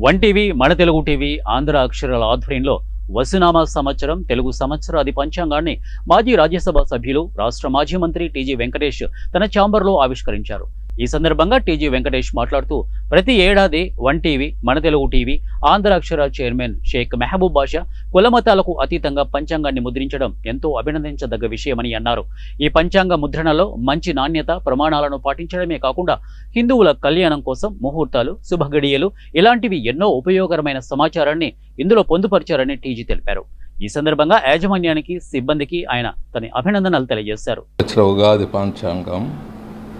One TV, మన Telugu TV, Andhra అక్షరాల ఆధ్వర్యంలో వసునామా సంవత్సరం తెలుగు సంవత్సరాది పంచాంగాన్ని మాజీ రాజ్యసభ సభ్యులు, రాష్ట్ర మాజీ మంత్రి టీజీ వెంకటేష్ తన ఛాంబర్లో ఆవిష్కరించారు. ఈ సందర్భంగా టీజీ వెంకటేష్ మాట్లాడుతూ, ప్రతి ఏడాది వన్ టీవీ, మన తెలుగు టీవీ, ఆంధ్ర అక్షర చైర్మన్ షేక్ మెహబూబ్ బాషా కులమతాలకు అతీతంగా పంచాంగాన్ని ముద్రించడం ఎంతో అభినందించదగ్గ విషయమని అన్నారు. ఈ పంచాంగ ముద్రణలో మంచి నాణ్యత, ప్రమాణాలను పాటించడమే కాకుండా హిందువుల కళ్యాణం కోసం ముహూర్తాలు, శుభగడియలు ఇలాంటివి ఎన్నో ఉపయోగకరమైన సమాచారాన్ని ఇందులో పొందుపరిచారని టీజీ తెలిపారు. ఈ సందర్భంగా యాజమాన్యానికి, సిబ్బందికి ఆయన తన అభినందనలు తెలియజేశారు. ఉగాది పంచాంగం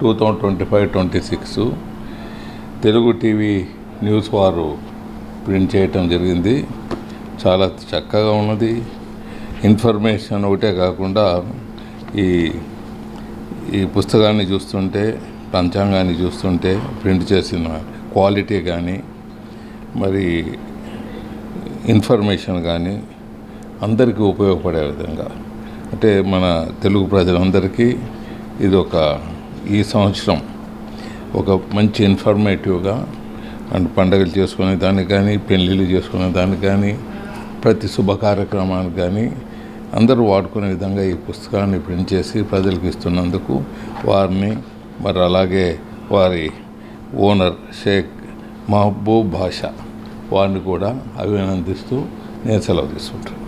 2025-26 తెలుగు టీవీ న్యూస్ వారు ప్రింట్ చేయటం జరిగింది. చాలా చక్కగా ఉన్నది. ఇన్ఫర్మేషన్ ఒకటే కాకుండా ఈ పుస్తకాన్ని చూస్తుంటే, పంచాంగాన్ని చూస్తుంటే ప్రింట్ చేసిన క్వాలిటీ కానీ, మరి ఇన్ఫర్మేషన్ కానీ అందరికీ ఉపయోగపడే విధంగా, అంటే మన తెలుగు ప్రజలందరికీ ఇది ఈ సంవత్సరం ఒక మంచి ఇన్ఫర్మేటివ్గా, అండ్ పండుగలు చేసుకునే దానికి కానీ, పెళ్ళిళ్ళు చేసుకునే దానికి కానీ, ప్రతి శుభ కార్యక్రమానికి కానీ అందరూ వాడుకునే విధంగా ఈ పుస్తకాన్ని ప్రింట్ చేసి ప్రజలకు ఇస్తున్నందుకు వారిని, మరి అలాగే వారి ఓనర్ షేక్ మెహబూబ్ బాషా వారిని కూడా అభినందిస్తూ నేను సెలవు తీసుకుంటాను.